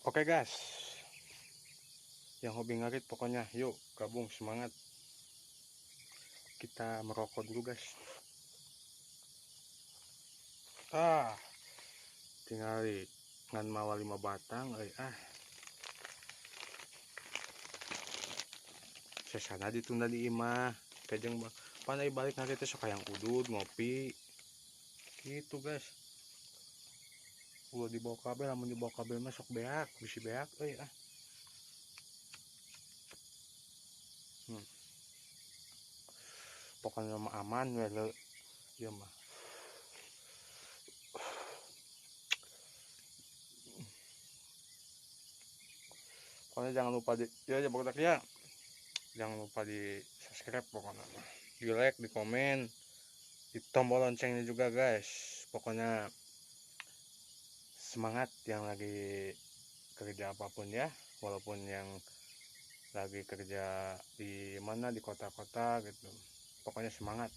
Oke guys, yang hobi ngarit pokoknya yuk gabung semangat. Kita merokok dulu guys. Ah, tinggal ngan mawa 5 batang sesana ditunda di imah kajeng panai balik ngarit sok yang udud ngopi gitu guys. Udah dibawa kabel, namun dibawa kabel masuk beak bisi beak hmm. Pokoknya mah aman wele ya mah. Pokoknya jangan lupa ya pokoknya ya jangan lupa di subscribe, pokoknya di like, di komen, di tombol loncengnya juga guys. Pokoknya semangat yang lagi kerja apapun ya, walaupun yang lagi kerja di mana, di kota-kota gitu, pokoknya semangat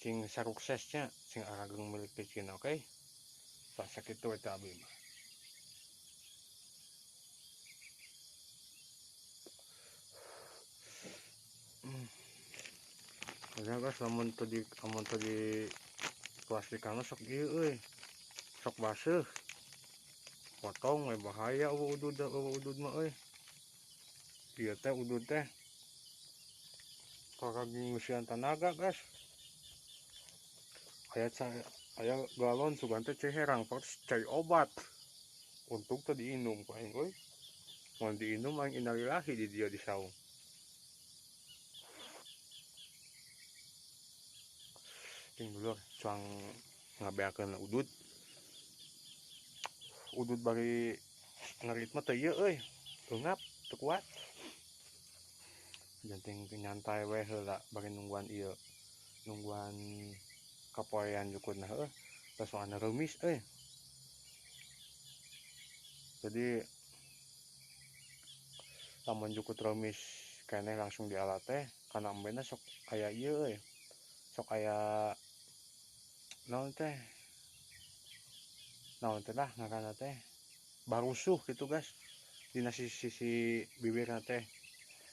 sing saruksesnya sing arageng milik kecil. Oke, tak sakit tuh itu abi mah. Udah guys, lamun tadi plastikan sok ieu sok baseuh potong bahaya udud mah ieu teh udud teh kagak ngisian tenaga guys. Aya galon sugan teh ceherang pas cai obat untuk teh diinum ku aing mau diinum aing innalillahi di dia di saung. Ting dulur cuang ngabeakeun udud bari ngerit mah teu ieu eungap teu kuat. Janting nyantai we heula bari nungguan kapoean jukutna terus soalna reumis jadi lamun jukut reumis keneh langsung dialat teh kana embena sok aya ieu sok aya naon teh lah ngaranna teh barusuh gitu guys, dina sisi bibirna teh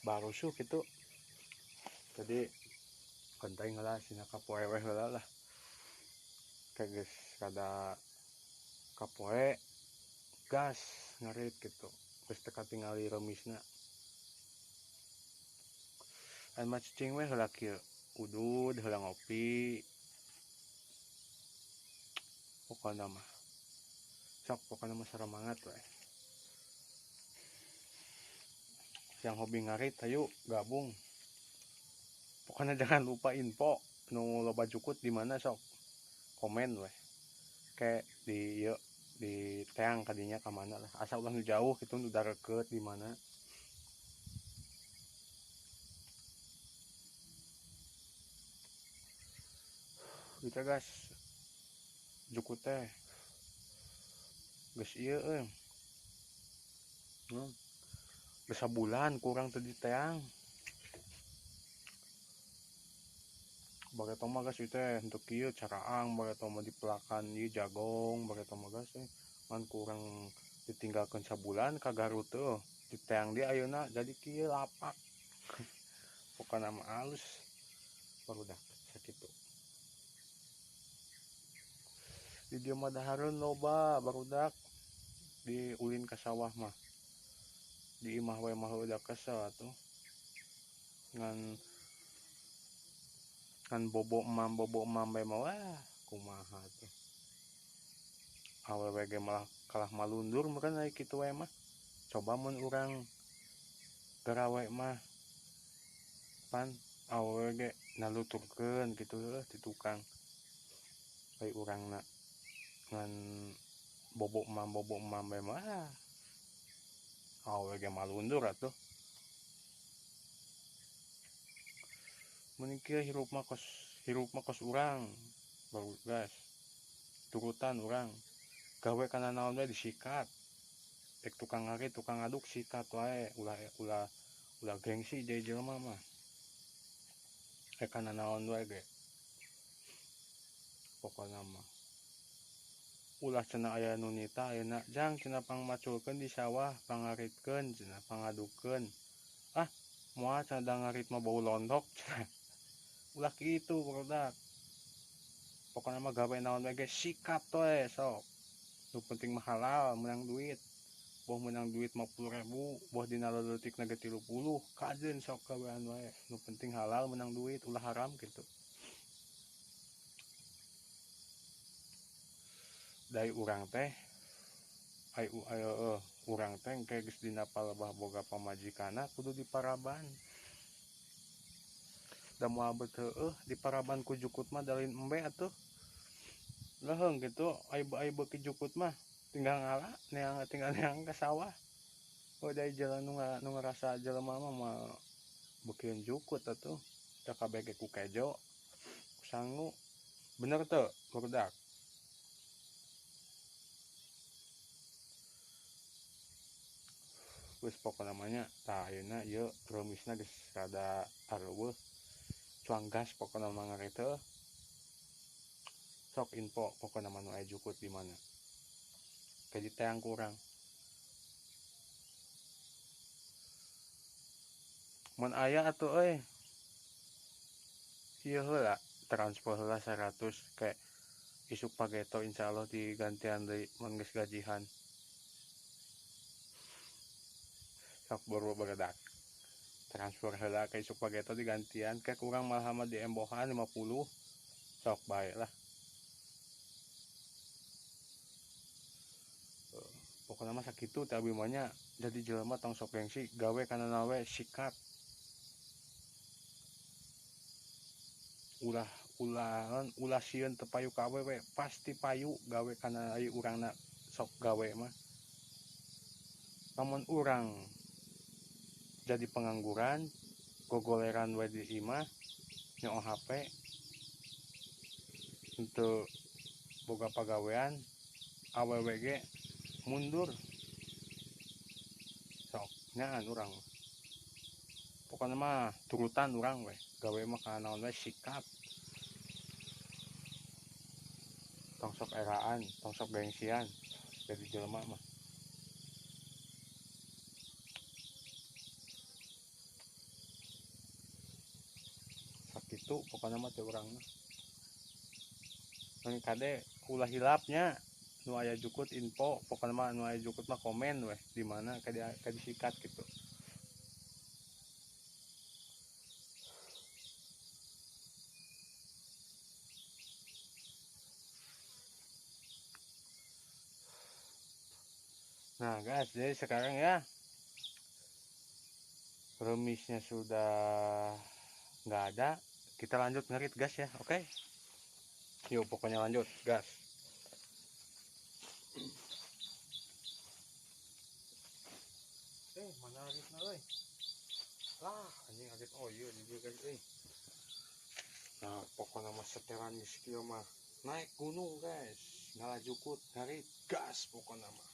barusuh gitu. Jadi penting lah sina kapoe we heula lah kayak geus kada kapoe gas ngarit gitu geus teu katingali reumisna. Anu mah cicing we heula kieu udud heula ngopi pokona mah sok pokona mah saremangat we. Yang hobi ngarit ayo gabung, pokoknya jangan lupa info nu loba jukut di mana sok komen weh kayak di yuk di teang kadinya ke mana lah asal ulah nu jauh itu udah deket di mana gitu guys. Jukut teh geus ieu geus sabulan kurang tadi teang bagetong mah guys itu untuk kieu caraang bagetong mah di pelakan ieu jagong bagetong mah guys man kurang ditinggalkan sabulan ka Garut tuh di teang dia ayeuna jadi kieu lapak pokoknya mah alus barudak sakitu. Di dia mah dahareun loba barudak di ulin ka sawah mah di imah we mah udah kesel tuh ngan bobo emam bae mah wah kumaha tuh awewe ge malah kalah malundur meureun aya kitu we mah. Coba mun urang garawe mah pan awewe ge naluturkeun kitu ti tukang bae urangna ngan bobo emam bae mah awewe ge malundur atuh. Mun kieu hirup mah kos urang baru gas turutan urang gawe kana naon we disikat tek tukang ngarit tukang ngaduk sikat wae ulah gengsi jadi jelema mah kana naon wae ge pokona mah ulah cenah aya nu nita ayeuna jang cenah pangmaculkeun di sawah pangaritkeun cenah pangadukeun ah moal cenah da ngarit mah bau londok cenah ulah kitu barudak pokona mah gawe naon bae ge sikat we sok nu penting mah halal menang duit boh menang duit 50.000 boh dina leutik na ge 30 kajeun sok gawean wae nu penting halal menang duit ulah haram gitu dari urang teh urang teh engke geus dina palebah boga pamajikana kudu diparaban da moal beut heueuh diparaban ku jukut mah dalin embe atuh leheung gitu ai beuki jukut mah tinggal ngala tinggal neang ka sawah dari jalan nu ngarasa jelema mah beukeun jukut atuh da kabeh ge ku kejo ku sangu bener teu barudak geus pokona namanya tah ayeuna ieu reumisna geus rada areueuh cuang gas pokona mah ngareteuh sok info pokona mah nu aya jukut di mana ke diteang ku urang mun aya atuh euy ieu heula transfer heula 100 ke isuk pageto insyaallah digantian deui mun geus gajihan sok buru barudak transfer heula ke isuk pageto digantian ke kurang malah mah di embohan 50 sok bae lah pokoknya mah sakitu teh abi mah nya jadi jelema tong sok gengsi gawe kana nawe sikat ulah sieun teu payu ka awewe pasti payu gawe kana ai urangna sok gawe mah lamun urang jadi pengangguran gogoleran we di imah nyoong HP untuk boga pagawean awewe ge mundur sok nyaan urang pokoknya mah turutan urang we gawe mah kana naon we sikat tong sok eraan tong sok gengsian jadi jelema mah sakitu pokoknya mah teh urang mah mun kade ulah hilapnya nu aya jukut info pokoknya mah nu aya jukut mah komen weh di mana ka disikat gitu nah guys jadi sekarang ya remisnya sudah nggak ada kita lanjut ngerit gas ya oke yuk pokoknya lanjut gas mana aritna euy lah anjing arit oh iya di guys nah pokoknya mah setelan geus kieu mah naik gunung guys ngalajukut ngarit gas pokoknya mah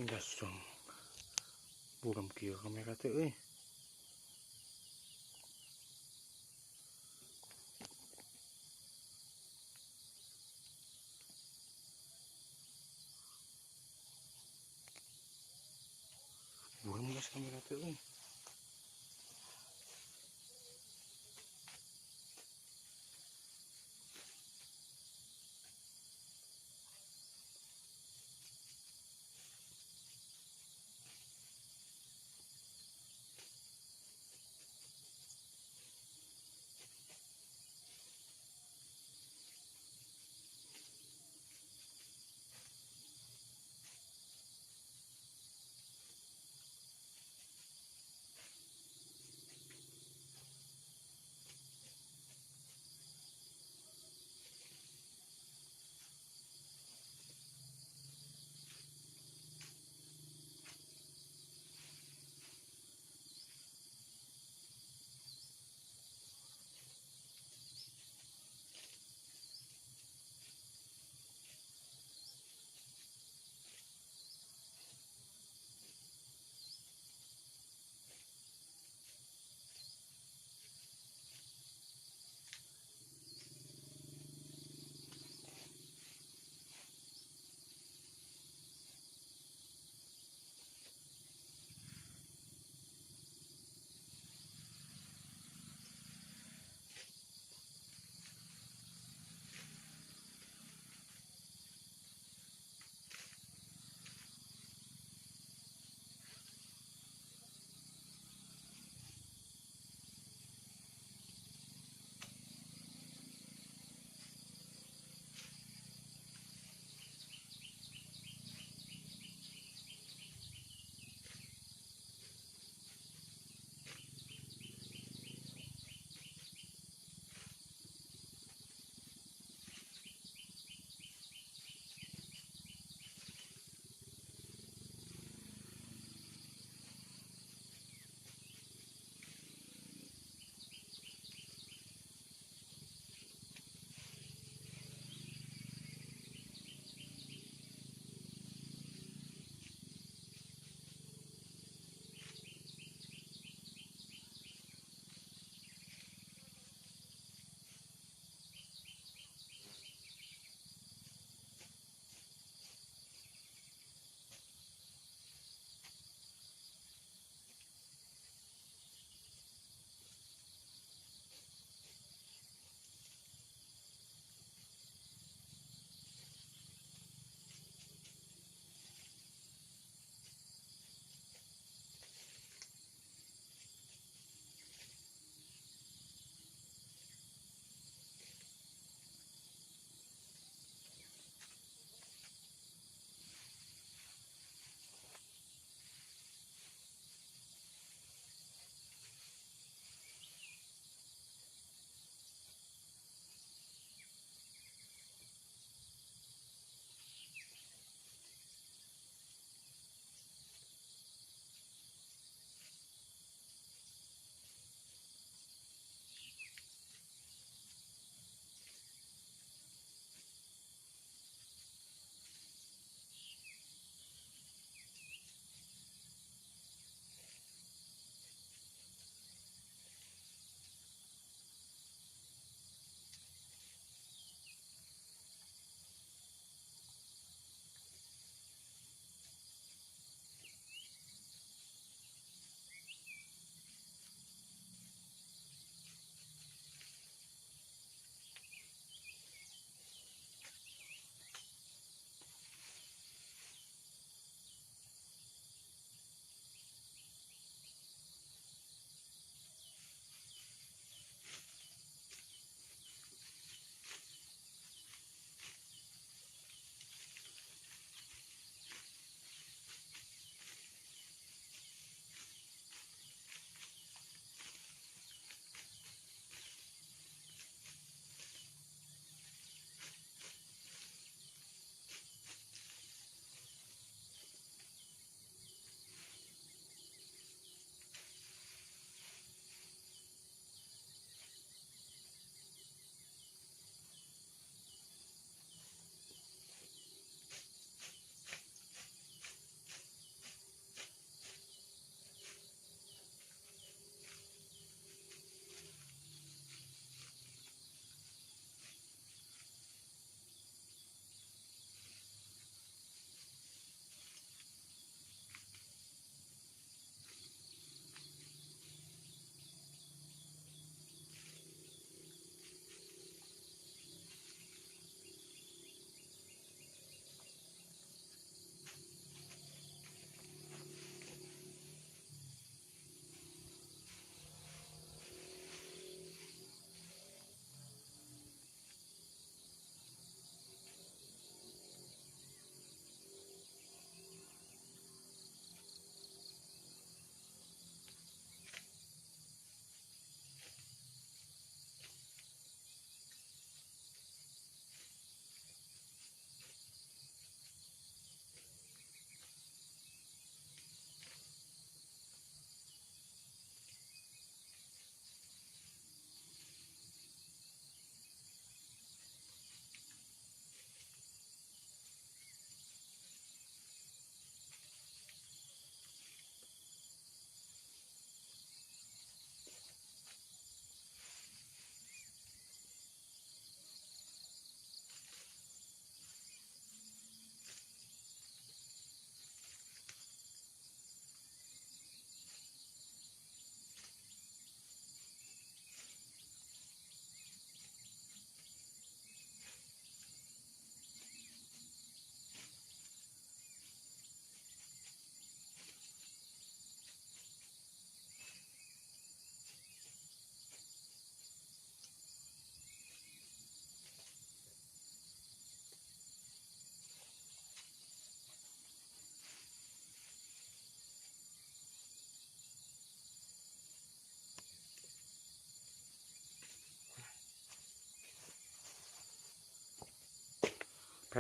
gasong buram kiyo kamera teh euy. Buram gas kamera teh euy.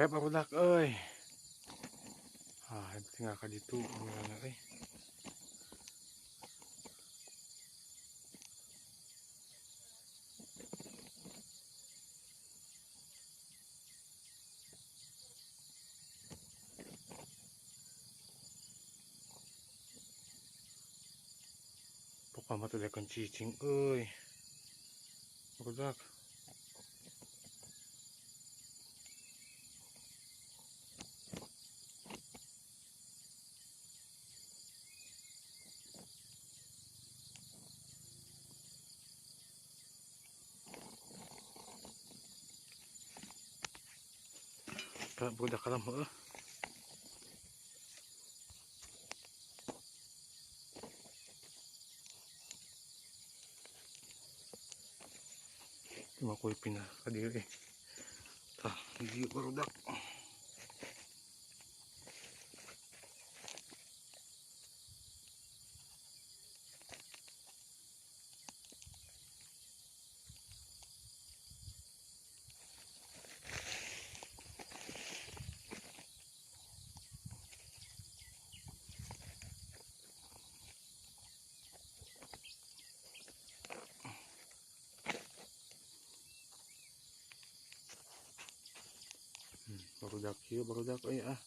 Kaya barudak euy. Tinggal ka ditu ngana euy. Pokok mah teh kan cicing euy. Barudak. Budak kalam heuh. Cuma kuy pindah ka dieu eh. Tah, di barudak. Barudak ieu barudak euy ah.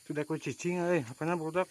Sudah kuy cicing euy, apana barudak?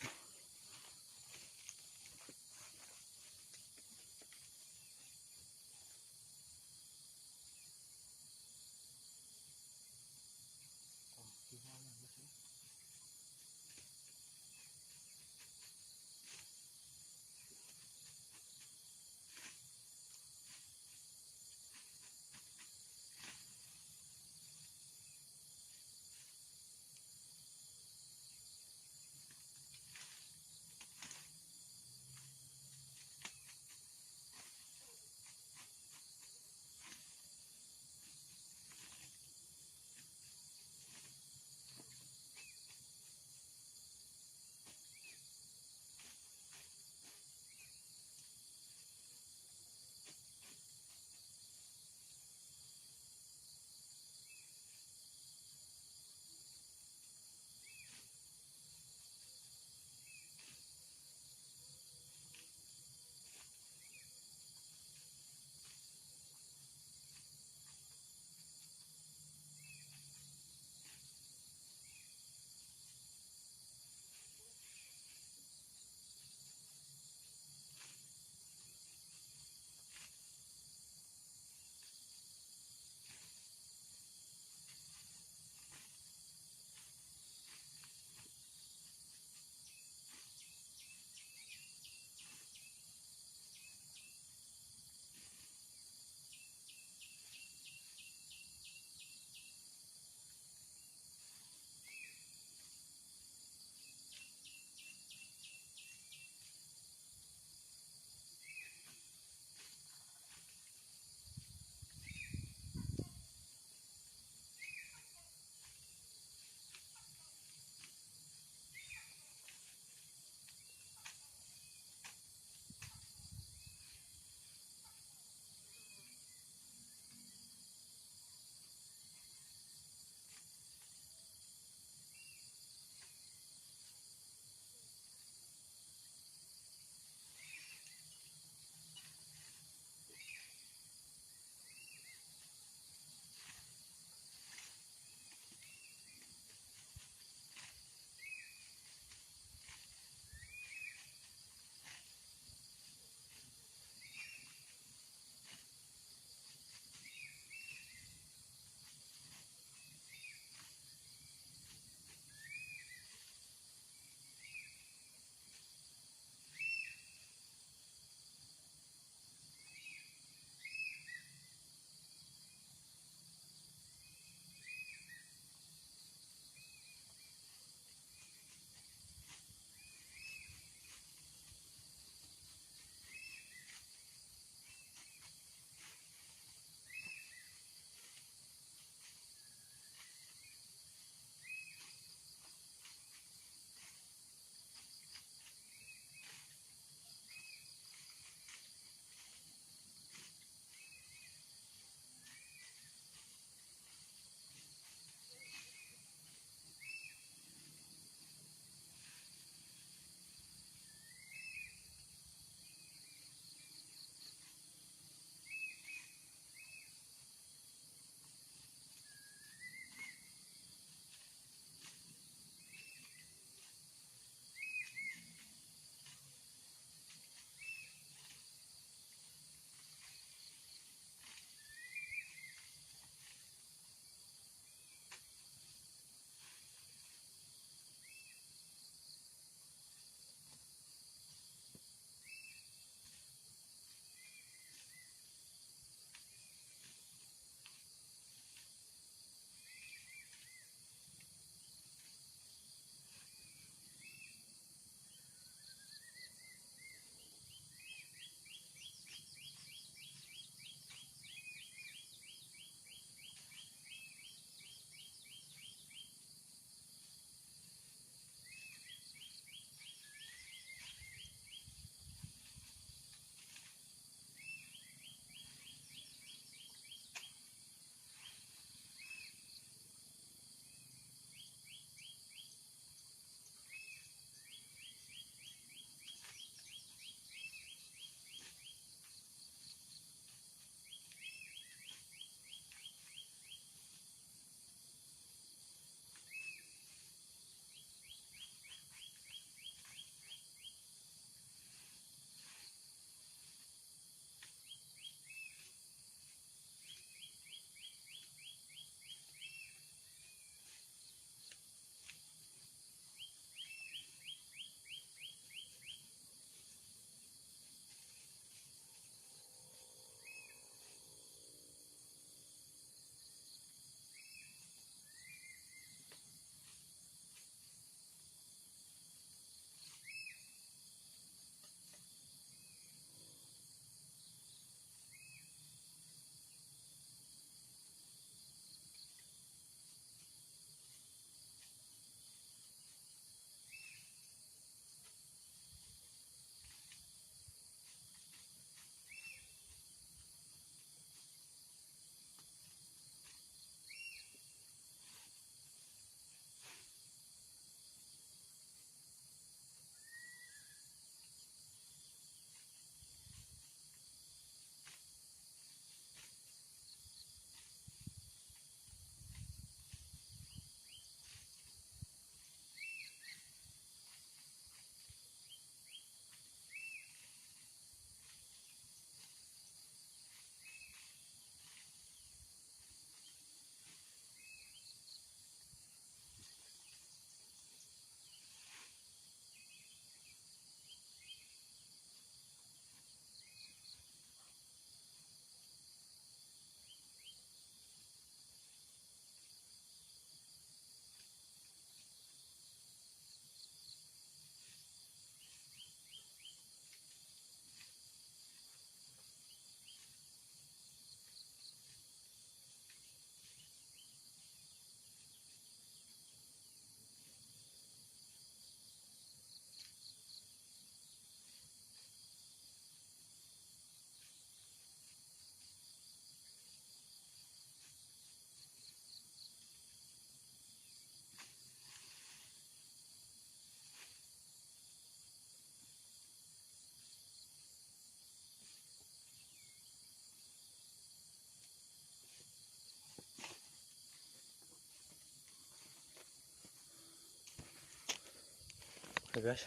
ya guys.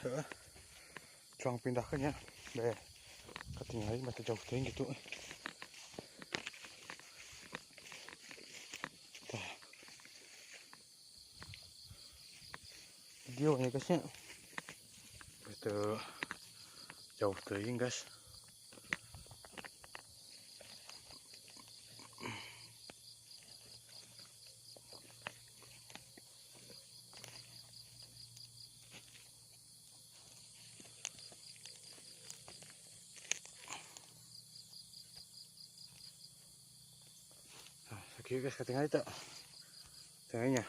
Cuang pindahkan ya. Be ketinggalan mata jauh ting gitu. Tah. Videonya guysnya. Itu jauh ting guys. Nah, sakit guys ketinggalan itu. Tengahnya.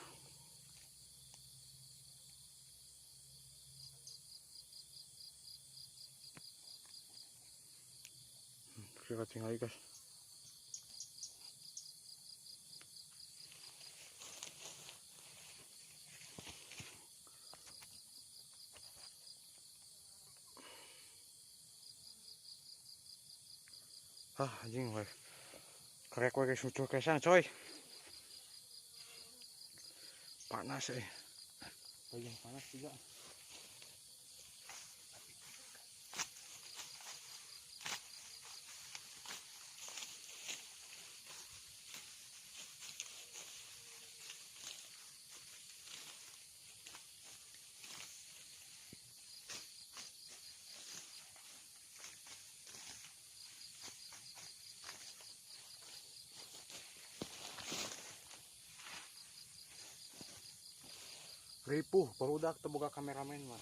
Kita tinggal guys. Anjing weh. Karek weh guys muncul kesang coy. Panas Bagian panas juga. Ripuh, barudak terbuka kameramen mah.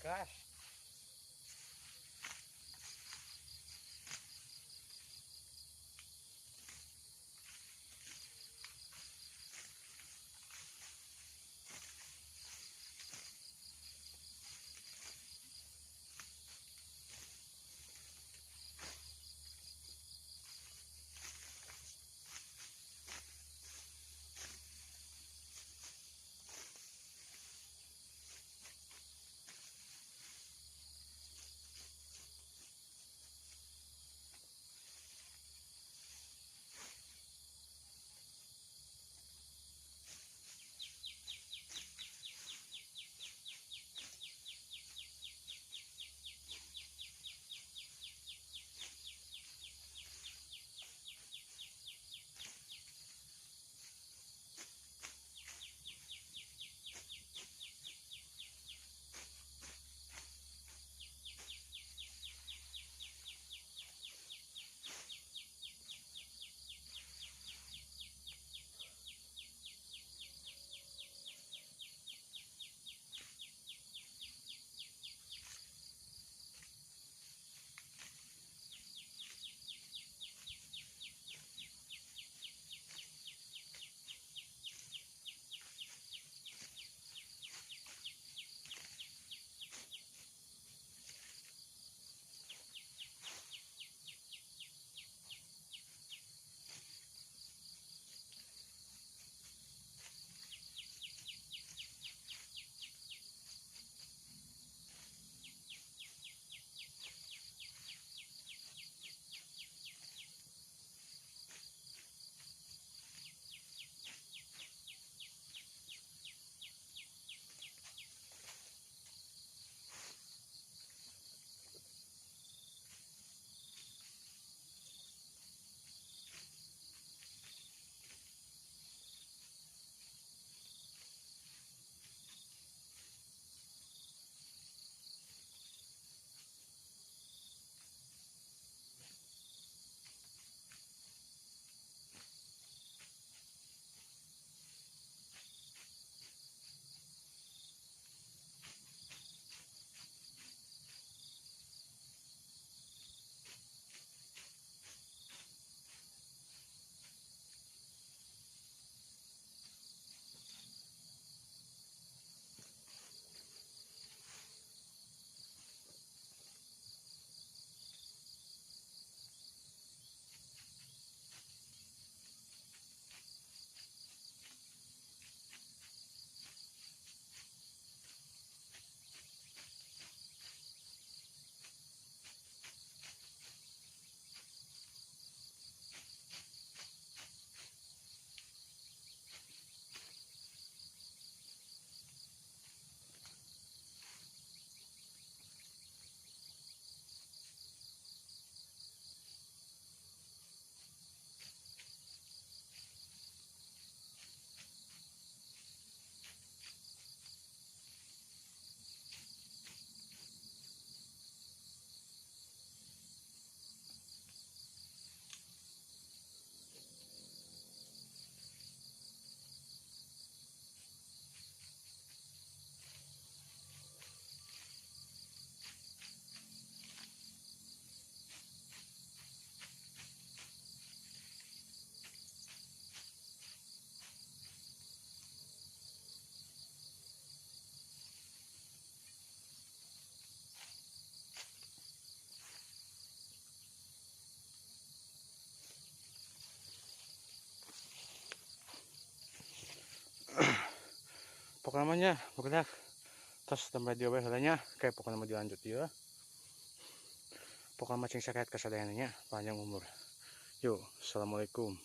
Gas. pokoknya namanya bukan terus tambah dia halanya kayak pokoknya mau dilanjut ya pokoknya macing sakit kesadarannya panjang umur. Yuk, assalamualaikum.